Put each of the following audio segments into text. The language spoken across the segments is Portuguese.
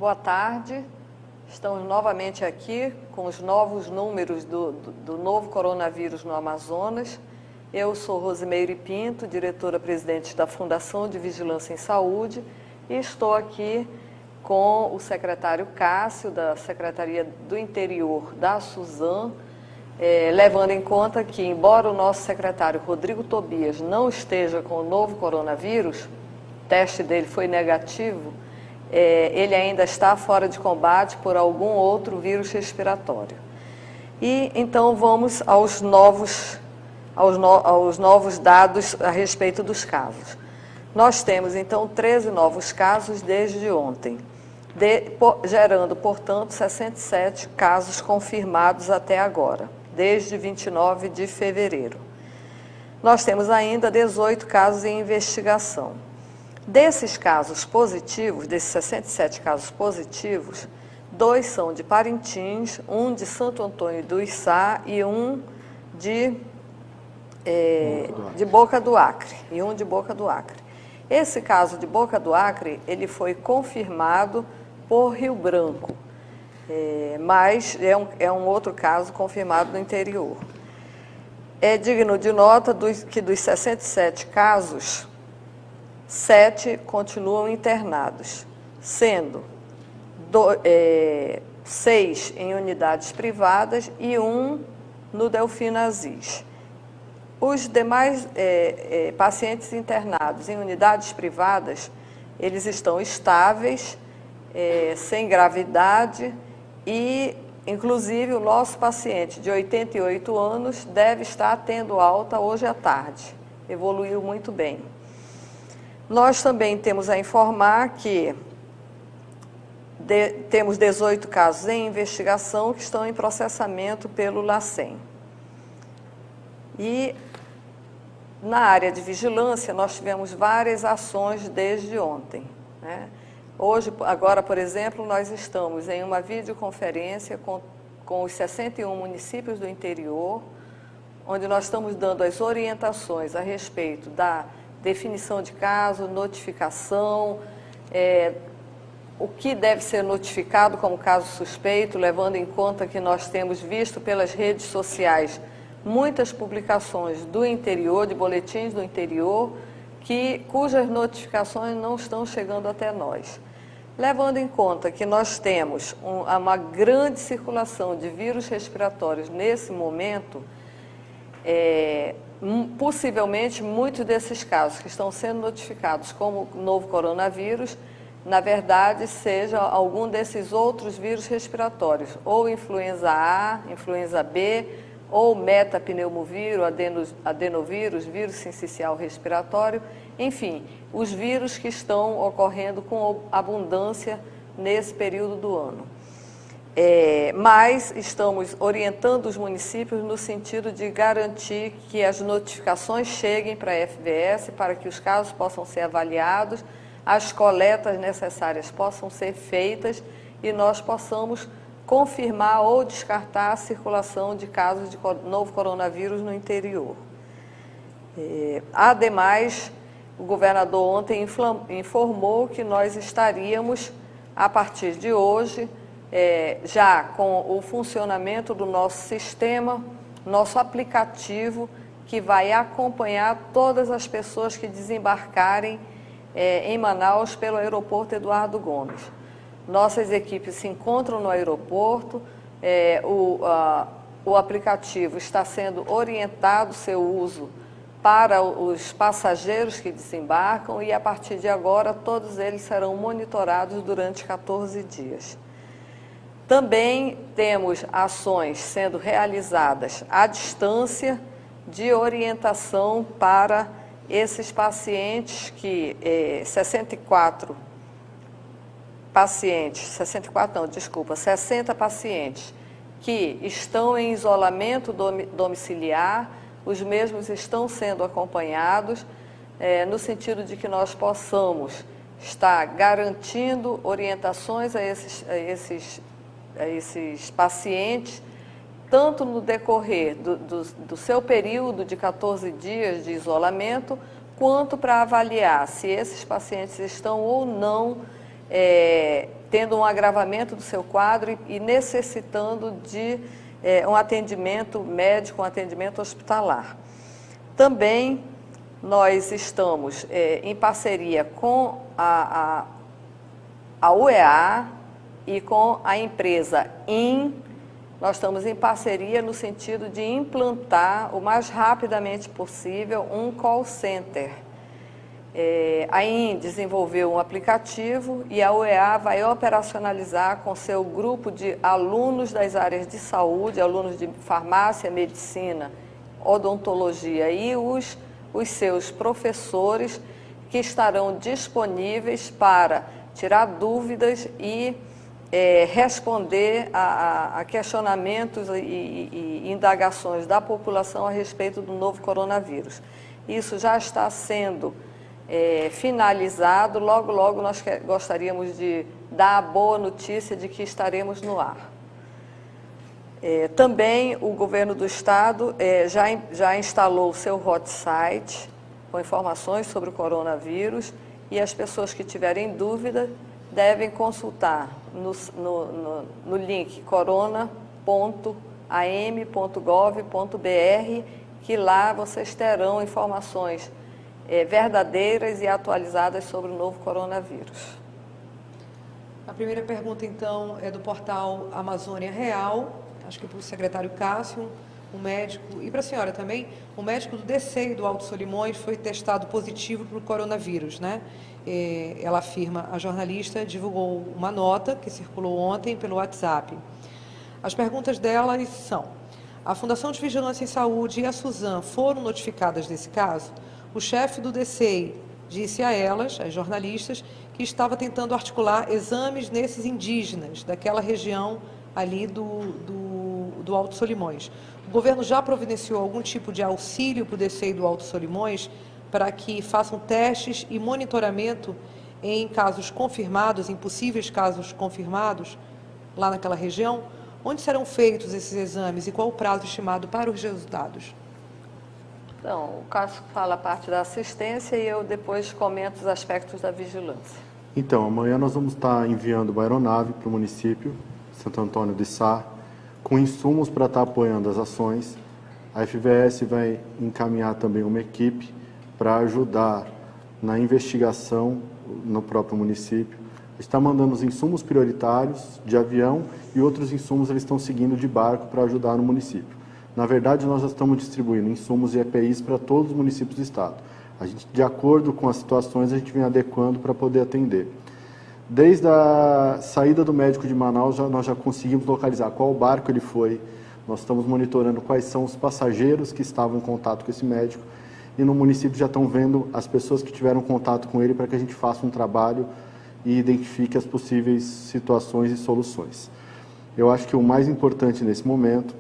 Boa tarde. Estamos novamente aqui com os novos números do novo coronavírus no Amazonas. Eu sou Rosimeire Pinto, diretora-presidente da Fundação de Vigilância em Saúde, e estou aqui com o secretário Cássio, da Secretaria do Interior da Suzam, levando em conta que, embora o nosso secretário Rodrigo Tobias não esteja com o novo coronavírus, o teste dele foi negativo, ele ainda está fora de combate por algum outro vírus respiratório. E então vamos aos novos dados a respeito dos casos. Nós temos então 13 novos casos desde ontem, gerando, portanto, 67 casos confirmados até agora, desde 29 de fevereiro. Nós temos ainda 18 casos em investigação. Desses casos positivos, desses 67 casos positivos, 2 são de Parintins, um de Santo Antônio do Içá e um de Boca do Acre. Esse caso de Boca do Acre, ele foi confirmado por Rio Branco, mas é um outro caso confirmado no interior. É digno de nota que dos 67 casos, 7 continuam internados, sendo 6 em unidades privadas e 1 no Delfim Aziz. Os demais pacientes internados em unidades privadas, eles estão estáveis, sem gravidade e, inclusive, o nosso paciente de 88 anos deve estar tendo alta hoje à tarde. Evoluiu muito bem. Nós também temos a informar que temos 18 casos em investigação que estão em processamento pelo LACEN. E na área de vigilância, nós tivemos várias ações desde ontem, né? Hoje, agora, por exemplo, nós estamos em uma videoconferência com os 61 municípios do interior, onde nós estamos dando as orientações a respeito da definição de caso, notificação, o que deve ser notificado como caso suspeito, levando em conta que nós temos visto pelas redes sociais muitas publicações do interior, de boletins do interior, cujas notificações não estão chegando até nós. Levando em conta que nós temos uma grande circulação de vírus respiratórios nesse momento, possivelmente muitos desses casos que estão sendo notificados como novo coronavírus, na verdade, seja algum desses outros vírus respiratórios, ou influenza A, influenza B, ou metapneumovírus, adenovírus, vírus sincicial respiratório, enfim, os vírus que estão ocorrendo com abundância nesse período do ano. Mas estamos orientando os municípios no sentido de garantir que as notificações cheguem para a FVS, para que os casos possam ser avaliados, as coletas necessárias possam ser feitas e nós possamos confirmar ou descartar a circulação de casos de novo coronavírus no interior. Ademais, o governador ontem informou que nós estaríamos, a partir de hoje, já com o funcionamento do nosso sistema, nosso aplicativo, que vai acompanhar todas as pessoas que desembarcarem em Manaus pelo aeroporto Eduardo Gomes. Nossas equipes se encontram no aeroporto, o aplicativo está sendo orientado, seu uso, para os passageiros que desembarcam e, a partir de agora, todos eles serão monitorados durante 14 dias. Também temos ações sendo realizadas à distância de orientação para esses pacientes 60 pacientes que estão em isolamento domiciliar, os mesmos estão sendo acompanhados, no sentido de que nós possamos estar garantindo orientações a esses pacientes, tanto no decorrer do seu período de 14 dias de isolamento, quanto para avaliar se esses pacientes estão ou não tendo um agravamento do seu quadro e necessitando de um atendimento médico, um atendimento hospitalar. Também nós estamos em parceria com a UEA e com a empresa IN. Nós estamos em parceria no sentido de implantar o mais rapidamente possível um call center. A IN desenvolveu um aplicativo e a UEA vai operacionalizar com seu grupo de alunos das áreas de saúde, alunos de farmácia, medicina, odontologia e os seus professores, que estarão disponíveis para tirar dúvidas e responder a questionamentos e indagações da população a respeito do novo coronavírus. Isso já está sendo finalizado, logo, logo nós gostaríamos de dar a boa notícia de que estaremos no ar. Também o governo do estado já instalou o seu hot site com informações sobre o coronavírus e as pessoas que tiverem dúvida devem consultar no link corona.am.gov.br, que lá vocês terão informações verdadeiras e atualizadas sobre o novo coronavírus. A primeira pergunta, então, é do portal Amazônia Real, acho que para o secretário Cássio, um médico, e para a senhora também, o médico do DCEI do Alto Solimões foi testado positivo para o coronavírus, né? Ela afirma, a jornalista divulgou uma nota que circulou ontem pelo WhatsApp. As perguntas delas são: a Fundação de Vigilância em Saúde e a Suzam foram notificadas desse caso? O chefe do DCEI disse a elas, as jornalistas, que estava tentando articular exames nesses indígenas daquela região ali do Alto Solimões. O governo já providenciou algum tipo de auxílio para o DCEI do Alto Solimões para que façam testes e monitoramento em casos confirmados, em possíveis casos confirmados lá naquela região? Onde serão feitos esses exames e qual o prazo estimado para os resultados? Então, o Cássio fala a parte da assistência e eu depois comento os aspectos da vigilância. Então, amanhã nós vamos estar enviando uma aeronave para o município, Santo Antônio de Sá, com insumos para estar apoiando as ações. A FVS vai encaminhar também uma equipe para ajudar na investigação no próprio município. Está mandando os insumos prioritários de avião e outros insumos eles estão seguindo de barco para ajudar no município. Na verdade, nós já estamos distribuindo insumos e EPIs para todos os municípios do estado. A gente, de acordo com as situações, a gente vem adequando para poder atender. Desde a saída do médico de Manaus, nós já conseguimos localizar qual barco ele foi. Nós estamos monitorando quais são os passageiros que estavam em contato com esse médico. E no município já estão vendo as pessoas que tiveram contato com ele para que a gente faça um trabalho e identifique as possíveis situações e soluções. Eu acho que o mais importante nesse momento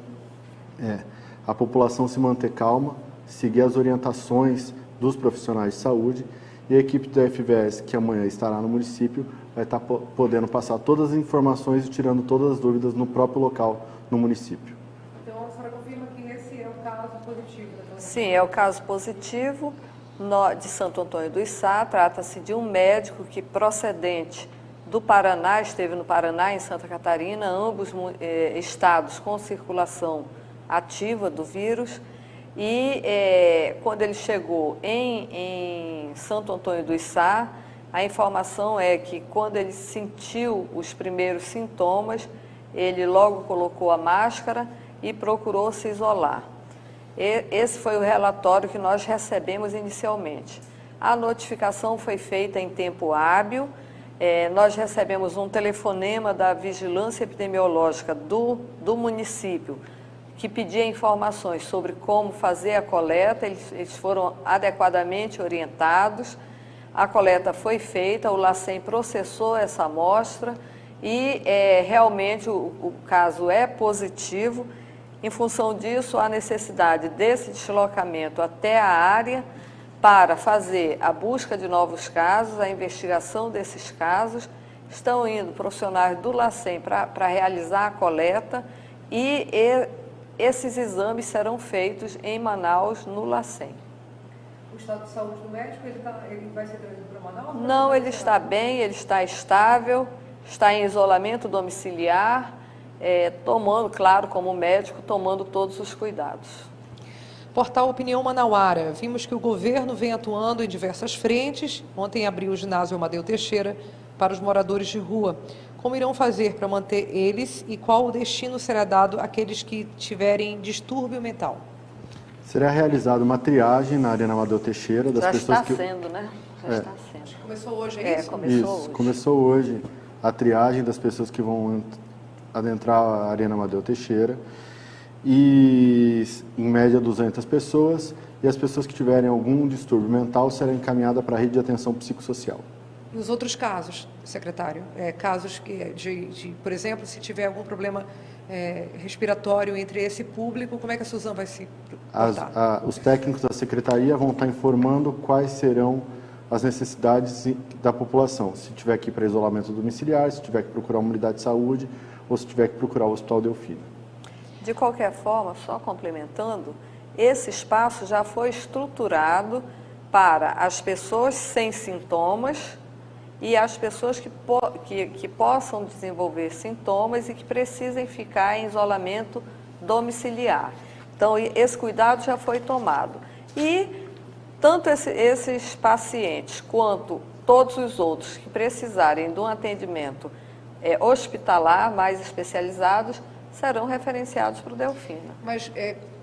é a população se manter calma, seguir as orientações dos profissionais de saúde e a equipe da FVS, que amanhã estará no município, vai estar podendo passar todas as informações e tirando todas as dúvidas no próprio local, no município. Então, a senhora confirma que esse é o caso positivo? Sim, é o caso positivo de Santo Antônio do Içá. Trata-se de um médico que, procedente do Paraná, esteve no Paraná e em Santa Catarina, ambos estados com circulação ativa do vírus. E quando ele chegou em Santo Antônio do Içá, a informação é que quando ele sentiu os primeiros sintomas, ele logo colocou a máscara e procurou se isolar. Esse foi o relatório que nós recebemos inicialmente. A notificação foi feita em tempo hábil. Nós recebemos um telefonema da Vigilância Epidemiológica do município, que pedia informações sobre como fazer a coleta. Eles foram adequadamente orientados. A coleta foi feita, o LACEN processou essa amostra e realmente o caso é positivo. Em função disso, há necessidade desse deslocamento até a área para fazer a busca de novos casos, a investigação desses casos. Estão indo profissionais do LACEN para realizar a coleta e esses exames serão feitos em Manaus, no LACEN. O estado de saúde do médico, ele vai ser trazido para Manaus? Não, ele está bem, ele está estável, está em isolamento domiciliar, tomando, claro, como médico, tomando todos os cuidados. Portal Opinião Manauara. Vimos que o governo vem atuando em diversas frentes. Ontem abriu o ginásio Amadeu Teixeira para os moradores de rua. Como irão fazer para manter eles e qual o destino será dado àqueles que tiverem distúrbio mental? Será realizada uma triagem na Arena Amadeu Teixeira das Já pessoas está que... sendo, né? Já está sendo. Começou hoje, é isso? Começou hoje. Começou hoje a triagem das pessoas que vão adentrar a Arena Amadeu Teixeira, e em média 200 pessoas, e as pessoas que tiverem algum distúrbio mental serão encaminhadas para a rede de atenção psicossocial. E os outros casos, secretário? Casos por exemplo, se tiver algum problema respiratório entre esse público, como é que a Suzano vai se portar? Os técnicos da secretaria vão estar informando quais serão as necessidades da população. Se tiver que ir para isolamento domiciliar, se tiver que procurar uma unidade de saúde, ou se tiver que procurar o Hospital Delfina. De qualquer forma, só complementando, esse espaço já foi estruturado para as pessoas sem sintomas e as pessoas que possam desenvolver sintomas e que precisem ficar em isolamento domiciliar. Então, esse cuidado já foi tomado. E tanto esses pacientes quanto todos os outros que precisarem de um atendimento hospitalar mais especializados serão referenciados para o Delfina. Mas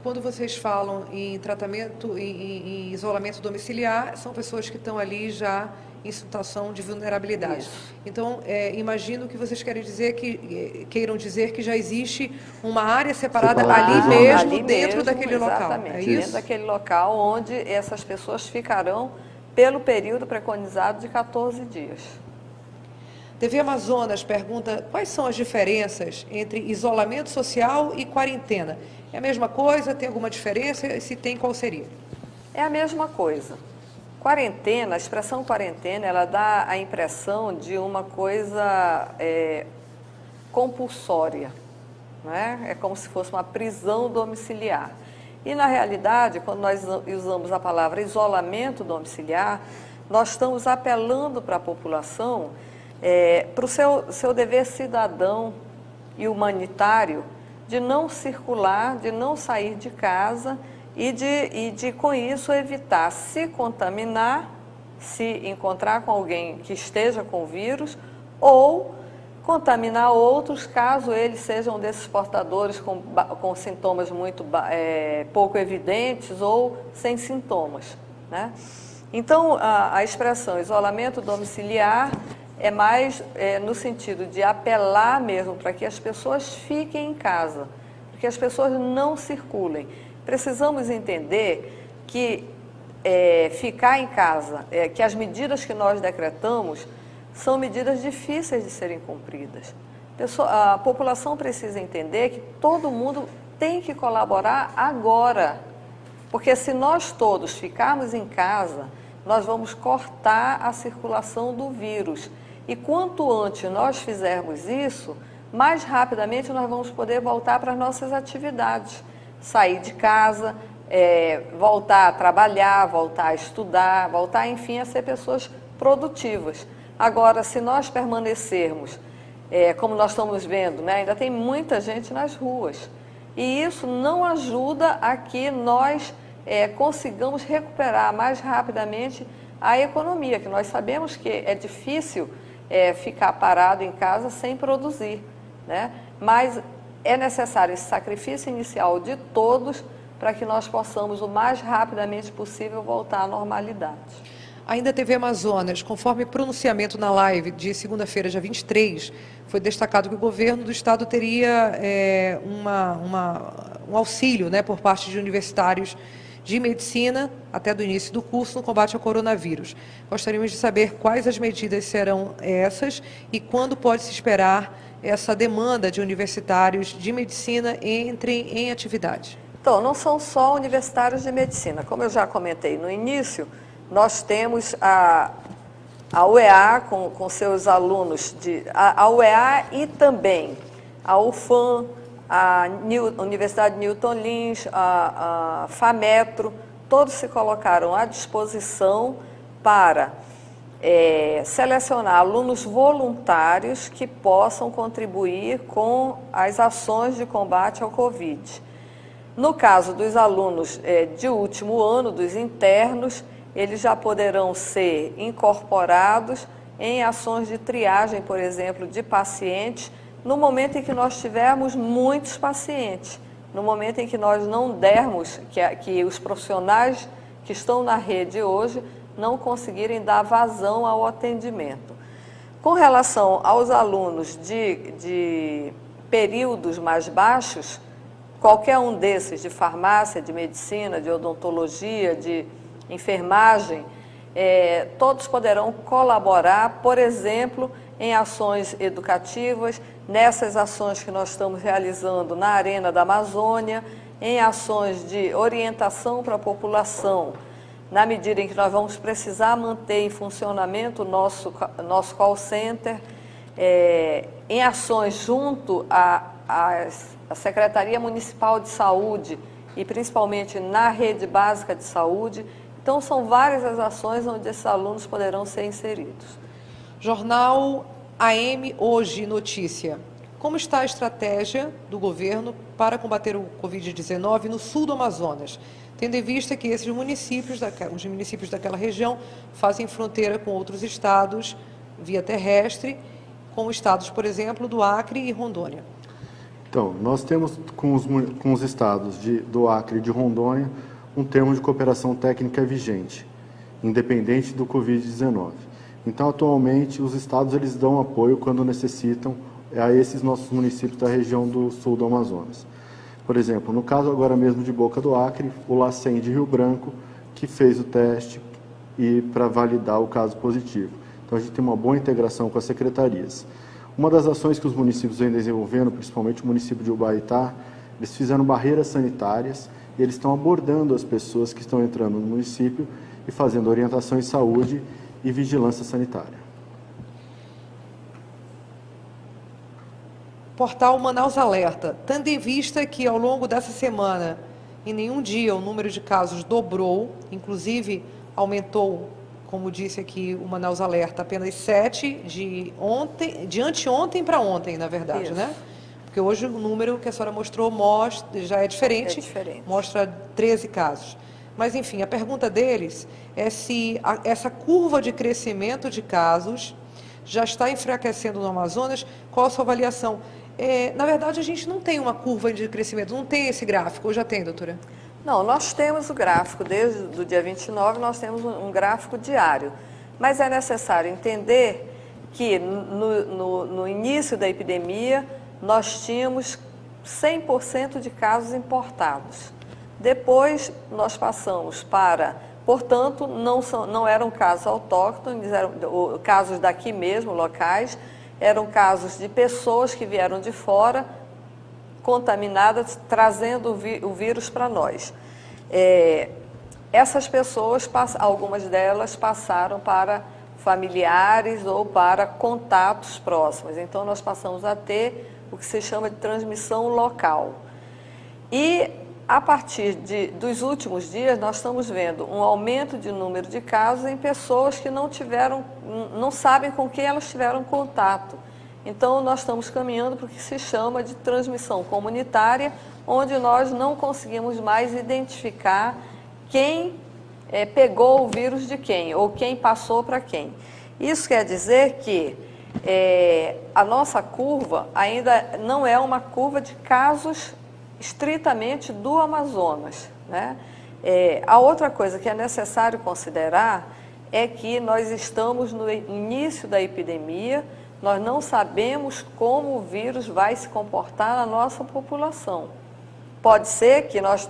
quando vocês falam em tratamento, em isolamento domiciliar, são pessoas que estão ali já em situação de vulnerabilidade. Isso. Então, imagino que vocês queiram dizer que já existe uma área separada ali mesmo, dentro daquele local. Exatamente, é dentro isso? daquele local onde essas pessoas ficarão pelo período preconizado de 14 dias. TV Amazonas pergunta quais são as diferenças entre isolamento social e quarentena. É a mesma coisa? Tem alguma diferença? E se tem, qual seria? É a mesma coisa. Quarentena, a expressão quarentena, ela dá a impressão de uma coisa compulsória, né? É como se fosse uma prisão domiciliar. E, na realidade, quando nós usamos a palavra isolamento domiciliar, nós estamos apelando para a população para o seu dever cidadão e humanitário de não circular, de não sair de casa e de com isso, evitar se contaminar, se encontrar com alguém que esteja com vírus ou contaminar outros, caso eles sejam desses portadores com sintomas muito pouco evidentes ou sem sintomas, né? Então, a expressão isolamento domiciliar é mais no sentido de apelar mesmo para que as pessoas fiquem em casa, para que as pessoas não circulem. Precisamos entender que ficar em casa, que as medidas que nós decretamos são medidas difíceis de serem cumpridas. A população precisa entender que todo mundo tem que colaborar agora, porque se nós todos ficarmos em casa, nós vamos cortar a circulação do vírus. E quanto antes nós fizermos isso, mais rapidamente nós vamos poder voltar para as nossas atividades. Sair de casa, voltar a trabalhar, voltar a estudar, voltar, enfim, a ser pessoas produtivas. Agora, se nós permanecermos, como nós estamos vendo, né, ainda tem muita gente nas ruas. E isso não ajuda a que nós consigamos recuperar mais rapidamente a economia, que nós sabemos que é difícil ficar parado em casa sem produzir, né? Mas é necessário esse sacrifício inicial de todos para que nós possamos, o mais rapidamente possível, voltar à normalidade. Ainda TV Amazonas, conforme pronunciamento na live de segunda-feira, dia 23, foi destacado que o governo do estado teria um auxílio, né, por parte de universitários de medicina até do início do curso no combate ao coronavírus. Gostaríamos de saber quais as medidas serão essas e quando pode se esperar essa demanda de universitários de medicina entrem em atividade. Então, não são só universitários de medicina. Como eu já comentei no início, nós temos a UEA com seus alunos, a UEA e também a UFAM, a Universidade Newton Lins, a FAMetro, todos se colocaram à disposição para selecionar alunos voluntários que possam contribuir com as ações de combate ao Covid. No caso dos alunos de último ano, dos internos, eles já poderão ser incorporados em ações de triagem, por exemplo, de pacientes, no momento em que nós tivermos muitos pacientes, no momento em que nós não dermos, que os profissionais que estão na rede hoje não conseguirem dar vazão ao atendimento. Com relação aos alunos de períodos mais baixos, qualquer um desses, de farmácia, de medicina, de odontologia, de enfermagem, todos poderão colaborar, por exemplo, em ações educativas, nessas ações que nós estamos realizando na Arena da Amazônia, em ações de orientação para a população, na medida em que nós vamos precisar manter em funcionamento o nosso call center, em ações junto à Secretaria Municipal de Saúde e principalmente na rede básica de saúde. Então, são várias as ações onde esses alunos poderão ser inseridos. Jornal AM Hoje Notícia. Como está a estratégia do governo para combater o Covid-19 no sul do Amazonas, tendo em vista que esses municípios, os municípios daquela região, fazem fronteira com outros estados via terrestre, como estados, por exemplo, do Acre e Rondônia? Então, nós temos com os estados do Acre e de Rondônia um termo de cooperação técnica vigente, independente do Covid-19. Então, atualmente, os estados eles dão apoio quando necessitam a esses nossos municípios da região do sul do Amazonas. Por exemplo, no caso agora mesmo de Boca do Acre, o LACEN de Rio Branco, que fez o teste e para validar o caso positivo. Então, a gente tem uma boa integração com as secretarias. Uma das ações que os municípios vêm desenvolvendo, principalmente o município de Ubaitá, eles fizeram barreiras sanitárias e eles estão abordando as pessoas que estão entrando no município e fazendo orientação em saúde e vigilância sanitária. Portal Manaus Alerta. Tendo em vista que ao longo dessa semana, em nenhum dia o número de casos dobrou, inclusive aumentou, como disse aqui o Manaus Alerta, apenas 7 de anteontem para ontem, na verdade, Isso. né? Porque hoje o número que a senhora mostrou já é diferente, mostra 13 casos. Mas, enfim, a pergunta deles é se essa curva de crescimento de casos já está enfraquecendo no Amazonas. Qual a sua avaliação? Na verdade, a gente não tem uma curva de crescimento, não tem esse gráfico. Ou já tem, doutora? Não, nós temos o gráfico, desde o dia 29, nós temos um gráfico diário. Mas é necessário entender que no início da epidemia, nós tínhamos 100% de casos importados. Depois, nós passamos para, portanto, não eram casos autóctones, eram casos daqui mesmo, locais, eram casos de pessoas que vieram de fora, contaminadas, trazendo o vírus para nós. Essas pessoas, algumas delas passaram para familiares ou para contatos próximos. Então, nós passamos a ter o que se chama de transmissão local. E, a partir dos últimos dias, nós estamos vendo um aumento de número de casos em pessoas que não sabem com quem elas tiveram contato. Então, nós estamos caminhando para o que se chama de transmissão comunitária, onde nós não conseguimos mais identificar quem pegou o vírus de quem, ou quem passou para quem. Isso quer dizer que a nossa curva ainda não é uma curva de casos estritamente do Amazonas, né? A outra coisa que é necessário considerar é que nós estamos no início da epidemia, nós não sabemos como o vírus vai se comportar na nossa população. Pode ser que nós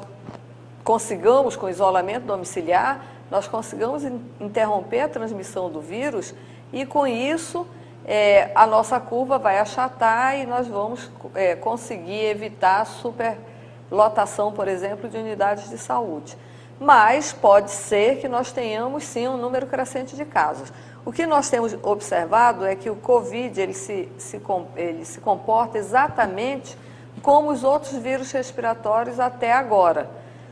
consigamos, com isolamento domiciliar, nós consigamos interromper a transmissão do vírus e, com isso, a nossa curva vai achatar e nós vamos conseguir evitar a superlotação, por exemplo, de unidades de saúde. Mas pode ser que nós tenhamos, sim, um número crescente de casos. O que nós temos observado é que o Covid ele se comporta exatamente como os outros vírus respiratórios até agora.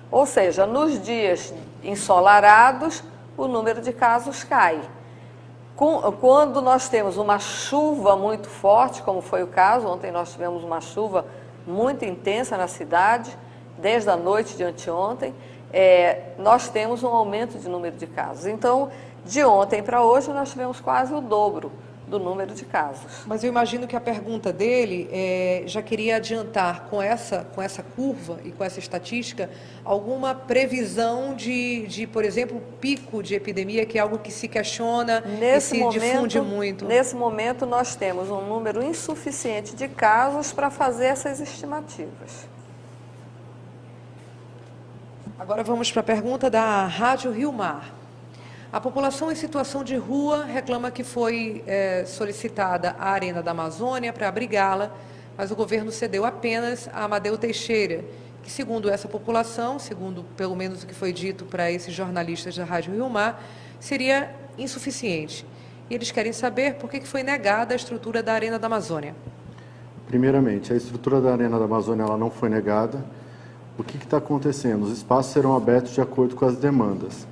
Ou seja, nos dias ensolarados, o número de casos cai. Quando nós temos uma chuva muito forte, como foi o caso, ontem nós tivemos uma chuva muito intensa na cidade, desde a noite de anteontem, nós temos um aumento de número de casos. Então, de ontem para hoje, nós tivemos quase o dobro do número de casos. Mas eu imagino que a pergunta dele já queria adiantar com essa curva e com essa estatística alguma previsão de, por exemplo, pico de epidemia, que é algo que se questiona e se difunde muito. Nesse momento, nós temos um número insuficiente de casos para fazer essas estimativas. Agora vamos para a pergunta da Rádio Rio Mar. A população em situação de rua reclama que foi solicitada a Arena da Amazônia para abrigá-la, mas o governo cedeu apenas a Amadeu Teixeira, que, segundo essa população, segundo pelo menos o que foi dito para esses jornalistas da Rádio Rio Mar, seria insuficiente. E eles querem saber por que foi negada a estrutura da Arena da Amazônia. Primeiramente, a estrutura da Arena da Amazônia ela não foi negada. O que está acontecendo? Os espaços serão abertos de acordo com as demandas.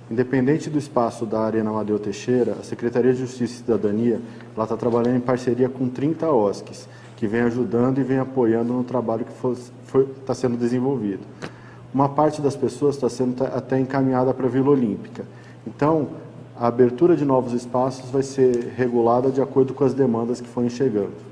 Independente do espaço da Arena Amadeu Teixeira, a Secretaria de Justiça e Cidadania está trabalhando em parceria com 30 OSCs, que vem ajudando e vem apoiando no trabalho que está sendo desenvolvido. Uma parte das pessoas está sendo até encaminhada para a Vila Olímpica. Então, a abertura de novos espaços vai ser regulada de acordo com as demandas que forem chegando.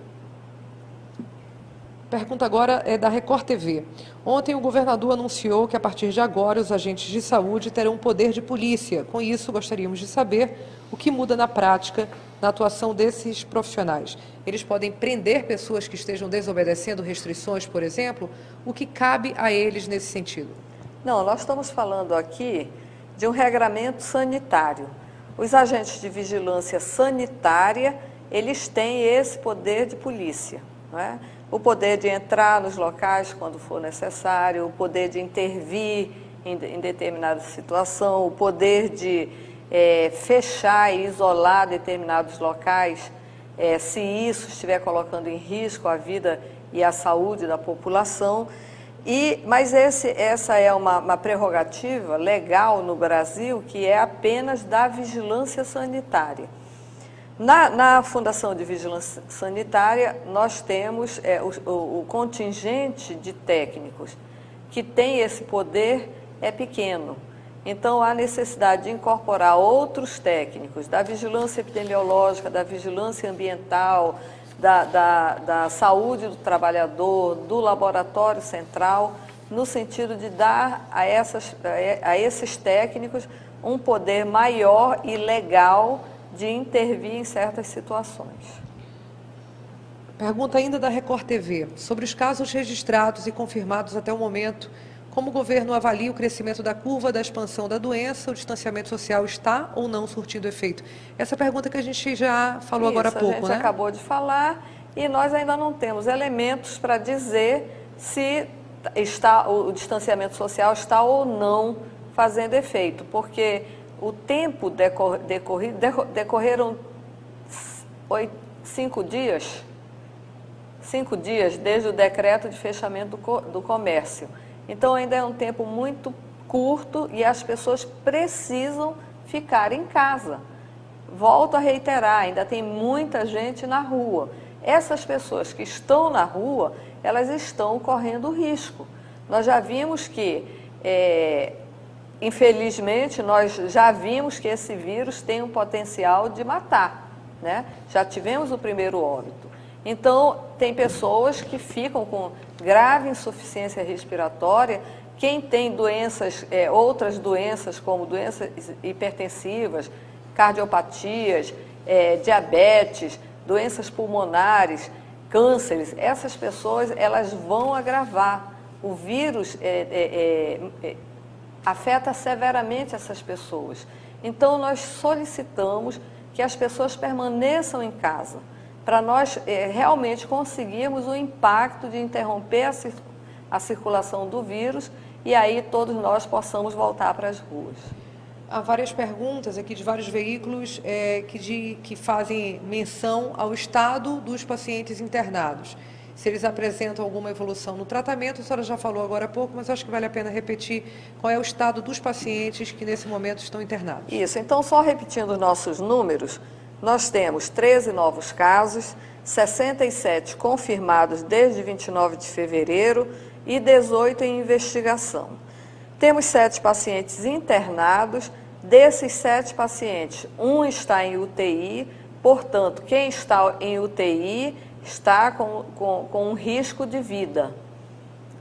Pergunta agora é da Record TV. Ontem o governador anunciou que a partir de agora os agentes de saúde terão poder de polícia. Com isso, gostaríamos de saber o que muda na prática na atuação desses profissionais. Eles podem prender pessoas que estejam desobedecendo restrições, por exemplo? O que cabe a eles nesse sentido? Não, nós estamos falando aqui de um regramento sanitário. Os agentes de vigilância sanitária, eles têm esse poder de polícia, não é? O poder de entrar nos locais quando for necessário, o poder de intervir em determinada situação, o poder de fechar e isolar determinados locais, se isso estiver colocando em risco a vida e a saúde da população. Mas essa é uma prerrogativa legal no Brasil que é apenas da vigilância sanitária. Na Fundação de Vigilância Sanitária, nós temos o contingente de técnicos que tem esse poder é pequeno. Então, há necessidade de incorporar outros técnicos da vigilância epidemiológica, da vigilância ambiental, da saúde do trabalhador, do laboratório central, no sentido de dar a esses técnicos um poder maior e legal de intervir em certas situações. Pergunta ainda da Record TV. Sobre os casos registrados e confirmados até o momento, como o governo avalia o crescimento da curva da expansão da doença? O distanciamento social está ou não surtindo efeito? Essa pergunta que a gente já falou agora há pouco, né? A gente acabou de falar e nós ainda não temos elementos para dizer se o distanciamento social está ou não fazendo efeito, porque o tempo decorreram 5 dias desde o decreto de fechamento do comércio. Então, ainda é um tempo muito curto e as pessoas precisam ficar em casa. Volto a reiterar, ainda tem muita gente na rua. Essas pessoas que estão na rua, elas estão correndo risco. Nós já vimos que, infelizmente, nós já vimos que esse vírus tem um potencial de matar, né? Já tivemos o primeiro óbito. Então, tem pessoas que ficam com grave insuficiência respiratória. Quem tem doenças, outras doenças, como doenças hipertensivas, cardiopatias, diabetes, doenças pulmonares, cânceres, essas pessoas elas vão agravar. O vírus afeta severamente essas pessoas. Então, nós solicitamos que as pessoas permaneçam em casa, para nós realmente conseguirmos o impacto de interromper a circulação do vírus e aí todos nós possamos voltar para as ruas. Há várias perguntas aqui de vários veículos que fazem menção ao estado dos pacientes internados. Se eles apresentam alguma evolução no tratamento, a senhora já falou agora há pouco, mas acho que vale a pena repetir qual é o estado dos pacientes que nesse momento estão internados. Isso, então só repetindo os nossos números, nós temos 13 novos casos, 67 confirmados desde 29 de fevereiro e 18 em investigação. Temos 7 pacientes internados, desses 7 pacientes, um está em UTI, portanto, quem está em UTI está com um risco de vida,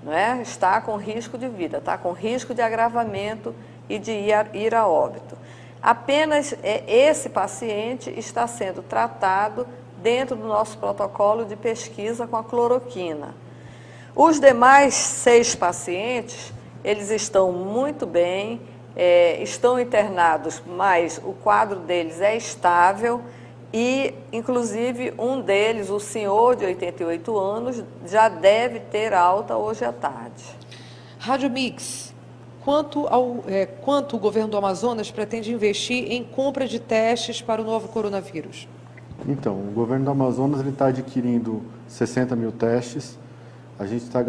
não é? Está com risco de vida, está com risco de agravamento e de ir a óbito. Apenas esse paciente está sendo tratado dentro do nosso protocolo de pesquisa com a cloroquina. Os demais 6 pacientes, eles estão muito bem, estão internados, mas o quadro deles é estável e, inclusive, um deles, o senhor de 88 anos, já deve ter alta hoje à tarde. Rádio Mix, quanto o governo do Amazonas pretende investir em compra de testes para o novo coronavírus? Então, o governo do Amazonas está adquirindo 60 mil testes. A gente está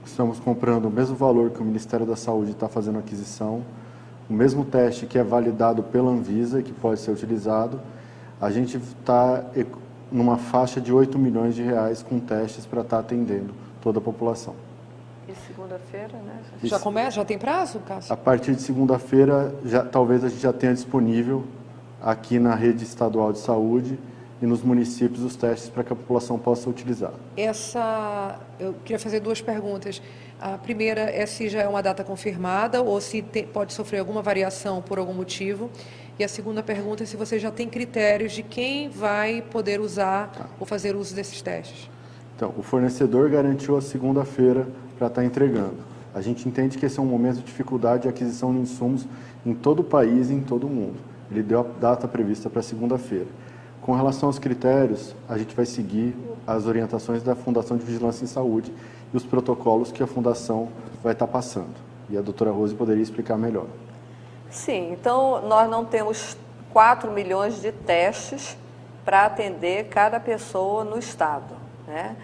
estamos comprando o mesmo valor que o Ministério da Saúde está fazendo a aquisição, o mesmo teste que é validado pela Anvisa e que pode ser utilizado. A gente está numa faixa de 8 milhões de reais com testes para estar atendendo toda a população. E segunda-feira, né? Já começa? Já tem prazo, Cássio? A partir de segunda-feira, talvez a gente já tenha disponível aqui na rede estadual de saúde e nos municípios os testes para que a população possa utilizar. Eu queria fazer 2 perguntas. A primeira é se já é uma data confirmada ou se pode sofrer alguma variação por algum motivo. E a segunda pergunta é se você já tem critérios de quem vai poder usar ou fazer uso desses testes. Então, o fornecedor garantiu a segunda-feira para estar entregando. A gente entende que esse é um momento de dificuldade de aquisição de insumos em todo o país e em todo o mundo. Ele deu a data prevista para segunda-feira. Com relação aos critérios, a gente vai seguir as orientações da Fundação de Vigilância em Saúde e os protocolos que a Fundação vai estar passando. E a doutora Rose poderia explicar melhor. Sim, então nós não temos 4 milhões de testes para atender cada pessoa no estado, né?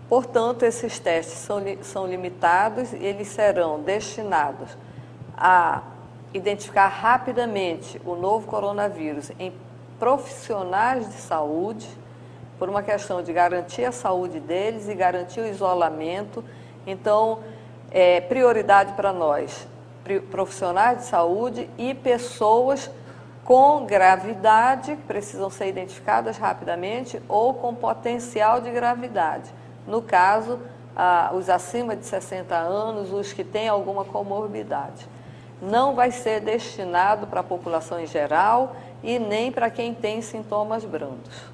Portanto, esses testes são limitados e eles serão destinados a identificar rapidamente o novo coronavírus em profissionais de saúde, por uma questão de garantir a saúde deles e garantir o isolamento. Então, prioridade para nós, profissionais de saúde e pessoas com gravidade, que precisam ser identificadas rapidamente, ou com potencial de gravidade. No caso, os acima de 60 anos, os que têm alguma comorbidade. Não vai ser destinado para a população em geral e nem para quem tem sintomas brandos.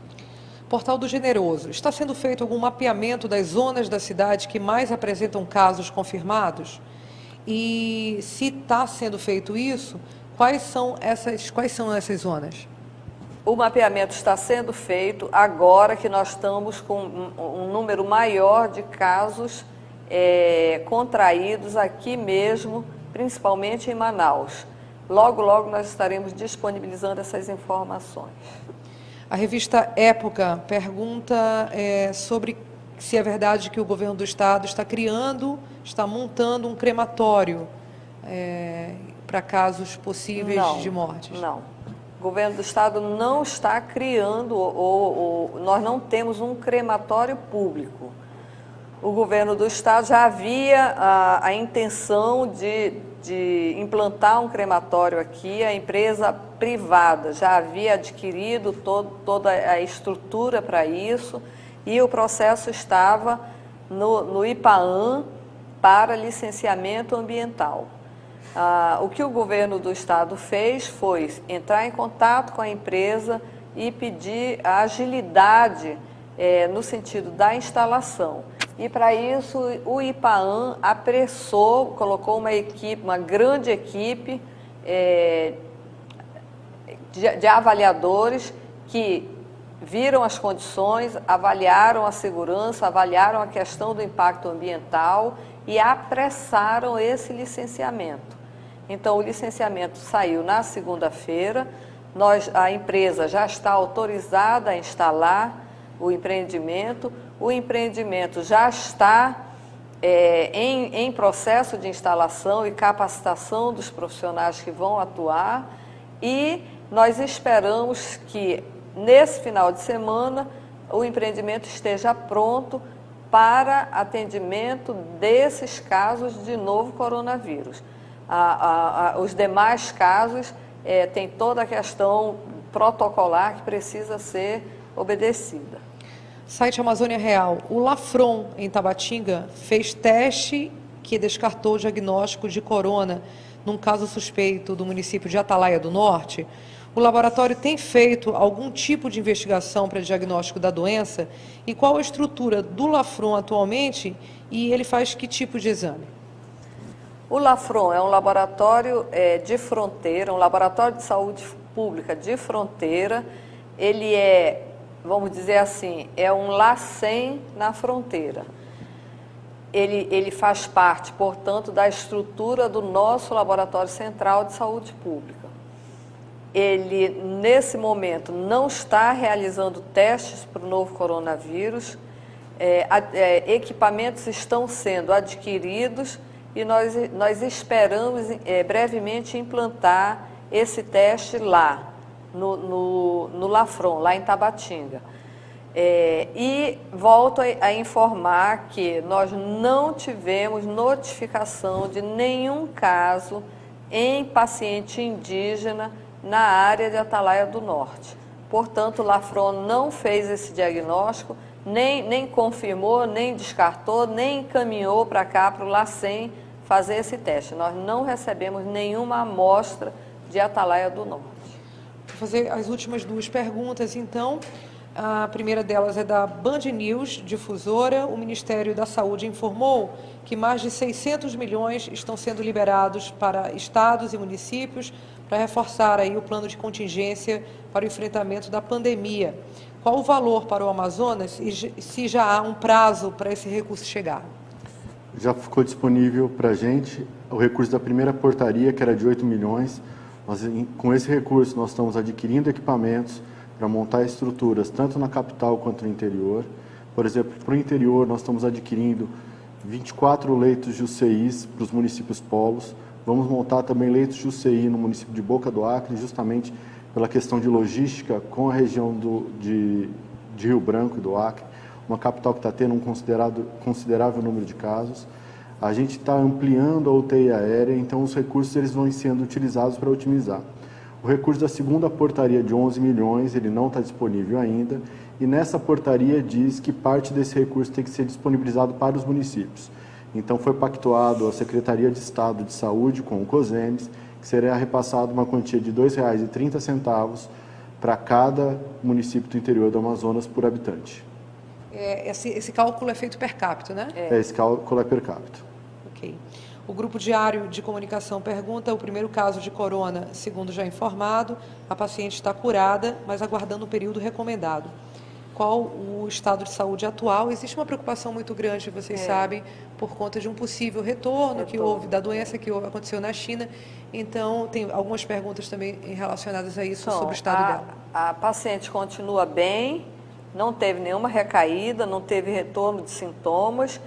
Portal do Generoso, está sendo feito algum mapeamento das zonas da cidade que mais apresentam casos confirmados? E se está sendo feito isso, quais são essas zonas? O mapeamento está sendo feito agora que nós estamos com um número maior de casos contraídos aqui mesmo, principalmente em Manaus. Logo, logo nós estaremos disponibilizando essas informações. A revista Época pergunta sobre se é verdade que o governo do estado está montando um crematório para casos possíveis de mortes. Não. O governo do estado não está criando, nós não temos um crematório público. O governo do estado já havia a intenção de implantar um crematório aqui, a empresa privada já havia adquirido toda a estrutura para isso e o processo estava no IPAAM para licenciamento ambiental. O que o governo do estado fez foi entrar em contato com a empresa e pedir a agilidade no sentido da instalação. E para isso o IPAAM apressou, colocou uma grande equipe de avaliadores que viram as condições, avaliaram a segurança, avaliaram a questão do impacto ambiental e apressaram esse licenciamento. Então, o licenciamento saiu na segunda-feira, a empresa já está autorizada a instalar o empreendimento já está em processo de instalação e capacitação dos profissionais que vão atuar e nós esperamos que nesse final de semana, o empreendimento esteja pronto para atendimento desses casos de novo coronavírus. Os demais casos tem toda a questão protocolar que precisa ser obedecida. Site Amazônia Real. O Lafron, em Tabatinga, fez teste que descartou o diagnóstico de corona num caso suspeito do município de Atalaia do Norte. O laboratório tem feito algum tipo de investigação para diagnóstico da doença? E qual a estrutura do Lafron atualmente e ele faz que tipo de exame? O Lafron é um laboratório de fronteira, um laboratório de saúde pública de fronteira. Ele vamos dizer assim, é um LACEN na fronteira. Ele faz parte, portanto, da estrutura do nosso Laboratório Central de Saúde Pública. Ele, nesse momento, não está realizando testes para o novo coronavírus. Equipamentos estão sendo adquiridos e nós esperamos brevemente implantar esse teste lá, no Lafron, lá em Tabatinga. E volto a informar que nós não tivemos notificação de nenhum caso em paciente indígena na área de Atalaia do Norte. Portanto, o Lafron não fez esse diagnóstico, nem confirmou, nem descartou, nem encaminhou para cá, para o LACEN, fazer esse teste. Nós não recebemos nenhuma amostra de Atalaia do Norte. Vou fazer as últimas duas perguntas, então. A primeira delas é da Band News, difusora. O Ministério da Saúde informou que mais de 600 milhões estão sendo liberados para estados e municípios para reforçar aí o plano de contingência para o enfrentamento da pandemia. Qual o valor para o Amazonas e se já há um prazo para esse recurso chegar? Já ficou disponível para a gente o recurso da primeira portaria, que era de 8 milhões. Com esse recurso, nós estamos adquirindo equipamentos para montar estruturas, tanto na capital quanto no interior. Por exemplo, para o interior, nós estamos adquirindo 24 leitos de UCIs para os municípios polos. Vamos montar também leitos de UCI no município de Boca do Acre, justamente pela questão de logística com a região de Rio Branco e do Acre, uma capital que está tendo um considerável número de casos. A gente está ampliando a UTI aérea, então os recursos eles vão sendo utilizados para otimizar. O recurso da segunda portaria de 11 milhões, ele não está disponível ainda, e nessa portaria diz que parte desse recurso tem que ser disponibilizado para os municípios. Então foi pactuado a Secretaria de Estado de Saúde com o COSEMES, que será repassado uma quantia de R$ 2,30 para cada município do interior do Amazonas por habitante. Esse cálculo é feito per capita, né? Esse cálculo é per capita. Ok. O Grupo Diário de Comunicação pergunta: o primeiro caso de corona, segundo já informado, a paciente está curada, mas aguardando o período recomendado. Qual o estado de saúde atual? Existe uma preocupação muito grande, vocês sabem, por conta de um possível retorno que houve da doença que aconteceu na China. Então, tem algumas perguntas também relacionadas a isso, sobre o estado dela. A paciente continua bem, não teve nenhuma recaída, não teve retorno de sintomas,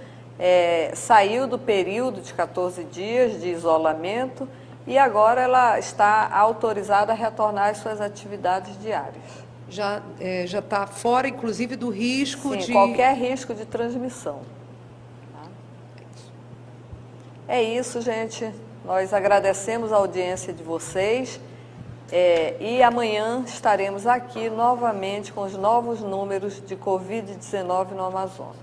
saiu do período de 14 dias de isolamento e agora ela está autorizada a retornar às suas atividades diárias. Já está fora, inclusive, do risco de... qualquer risco de transmissão. É isso, gente. Nós agradecemos a audiência de vocês e amanhã estaremos aqui novamente com os novos números de Covid-19 no Amazonas.